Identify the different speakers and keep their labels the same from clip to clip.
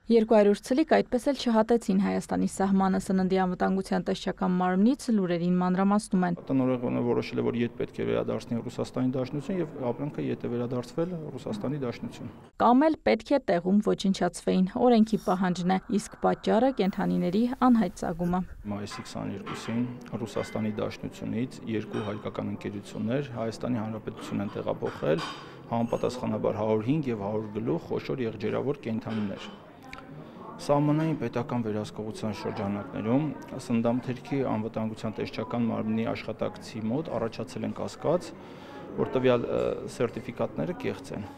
Speaker 1: 200 ցլիկ այդպես էլ չհատեցին Հայաստանի սահմանը սննդի անվտանգության տեսչական մարմնից լուրերին մանրամասնում են։
Speaker 2: Տնօրենը որոշել է, որ ետ պետք է վերադարձնի Ռուսաստանի Դաշնություն եւ ապրանքը ետ է վերադարձվել Ռուսաստանի Դաշնություն։
Speaker 1: Կամ էլ պետք է տեղում ոչնչացվեին, օրենքի պահանջն է, իսկ պատճառը կենդանիների անհայտ ծագումը։
Speaker 2: Մայիսի 22-ին Ռուսաստանի Դաշնությունից երկու հայկական ընկերություններ Հայաստանի Հանրապետություն են տեղափոխել համապատասխանաբար 105 եւ 100 գլուխ խոշոր եղջերավոր կենդանիներ։ Սահմանային պետական վերահսկողության շրջանակներում սննդամթերքի անվտանգության տեսչական մարմնի աշխատակցի մոտ առաջացել են կասկած, որ տվյալ սերտիֆիկատները կեղծ են,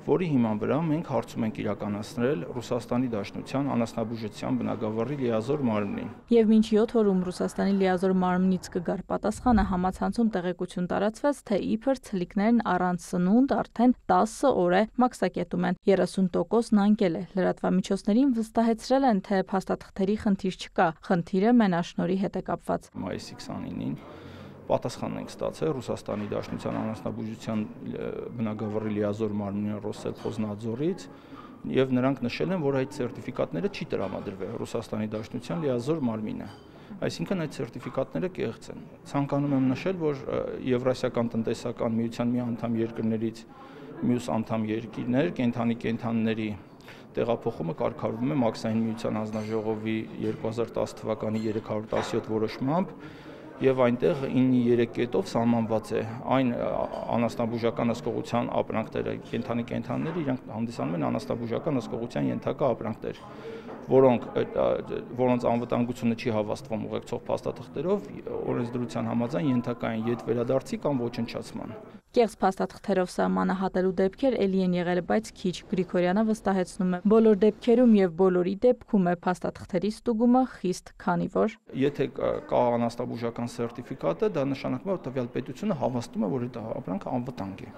Speaker 2: որի հիման վրա մենք հարցում ենք իրականացնել Ռուսաստանի Դաշնության անասնաբուժության բնագավառի լիազոր մարմնին։
Speaker 1: Եվ մինչ 7 օրում Ռուսաստանի լիազոր մարմնից կգար պատասխանը, համացանցում տեղեկություն տարածվեց, թե իբր ցլիկներն առանց սնունդ արդեն 10 օր է մաքսակետում են, 30%-ն անկել է։ Լրատվամիջոցներին վստահեցրել են, թե փաստաթղթերի խնդիր չկա, խնդիրը մենաշնորհի հետ է կապված։
Speaker 2: Մայիսի 29-ին պատասխան ենք ստացել Ռուսաստանի Դաշնության անասնաբուժության բնագավառի լիազոր մարմնի Ռոսելխոզնաձորից եւ նրանք նշել են, որ այդ սերտիֆիկատները չի տրամադրվել Ռուսաստանի Դաշնության լիազոր մարմինը։ Այսինքն այդ սերտիֆիկատները կեղծ են։ Ցանկանում եմ նշել, որ Եվրասիական տնտեսական միության մի անդամ երկրներից մյուս անդամ երկիրներ կենդանիների տեղափոխումը կարգավորվում է Մաքսային միության հանձնաժողովի 2010 թվականի 317 որոշմամբ եւ այնտեղ 9.3 կետով սահմանված է այն անասնաբուժական հսկողության ապրանքները, կենդանիները իրանք հանդիսանում են անասնաբուժական հսկողության ենթակա ապրանքներ, որոնց անվտանգությունը չի հավաստվում ուղեկցող փաստաթղթերով, օրենսդրության համաձայն ենթակա են ետ վերադարձի կամ ոչնչացման։
Speaker 1: Կեղծ փաստաթղթերով սահմանը հատելու դեպքեր էլի են եղել, բայց քիչ։ Գրիգորյանը վստահեցնում է, բոլոր դեպքերում եւ բոլորի դեպքում է փաստաթղթերի ստուգումը խիստ, քանի որ
Speaker 2: եթե կա անասնաբուժական սերտիֆիկատը, դա նշանակում է, որ տվյալ պետությունը հավաստում է, որ այդ ապրանքը անվտանգ է։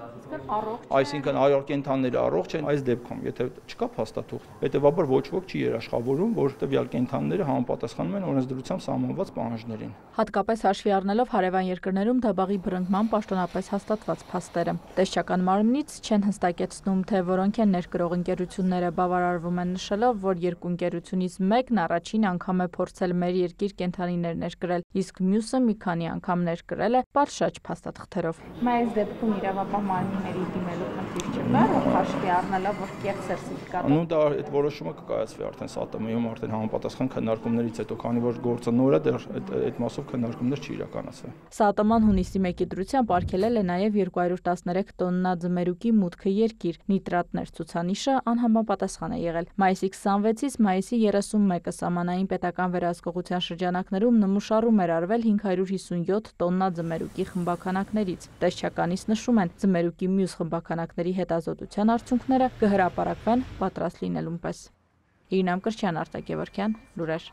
Speaker 2: Այսինքն այո, կենդանիները առողջ են այս դեպքում, եթե չկա փաստաթուղթ, հետեւաբար ոչ ոք չի երաշխավորում, որ տվյալ կենդանիները համապատասխանում են օրենսդրությամբ սահմանված պահանջներին։
Speaker 1: Հատկապես հաշվի առնելով հարևան երկրներում դաբաղի բռնկման պաշտոնապես հաստատված փաստերը։ Տեսչական մարմնից չեն հստակեցնում, թե որոնք են ներկրող ընկերությունները, բավարարվում են նշելով, որ երկու ընկերությունից մեկն առաջին անգամ է փորձել մեր երկիր կենդանիներ ներկրել, իսկ մյուսը մի քանի անգամ ներկրել է պատշաճ փաստաթղթերով։ Այս դեպքում իրավապահ մարմինների դիմելու խնդիր չկա, հաշվի առնելով, որ կեղծ սերտիֆիկատը։
Speaker 2: Դա այդ որոշումը կկայացվի արդեն ՍԱՏՄ-ում արդեն համապատասխան քննարկումներից հետո, քանի որ գործը նոր է, դեռ այդ մասով քննարկումներ չի իրականացվել։
Speaker 1: ՍԱՏՄ-ն հունիսի 1-ի դրությամբ արգելել է նաև 213 տոննա ձմերուկի մուտքը երկիր, նիտրատներ ցուցանիշը անհամապատասխան է եղել։ Մայիսի 26-ից մայիսի 31-ը սահմանային պետական վերահսկողության շրջանակներում նմուշառում էր արվել 557 տոննա ձմերուկի խմբաքանակներից։ Տեսչականից նշում են, ձմերուկի մյուս խմբաքանակների հետազոտության արդյունքները կհրապարակվեն պատրաստ լինելուն պես։ Իրինամ Կրչյան, Արտակ Գևորգյան, լուրեր։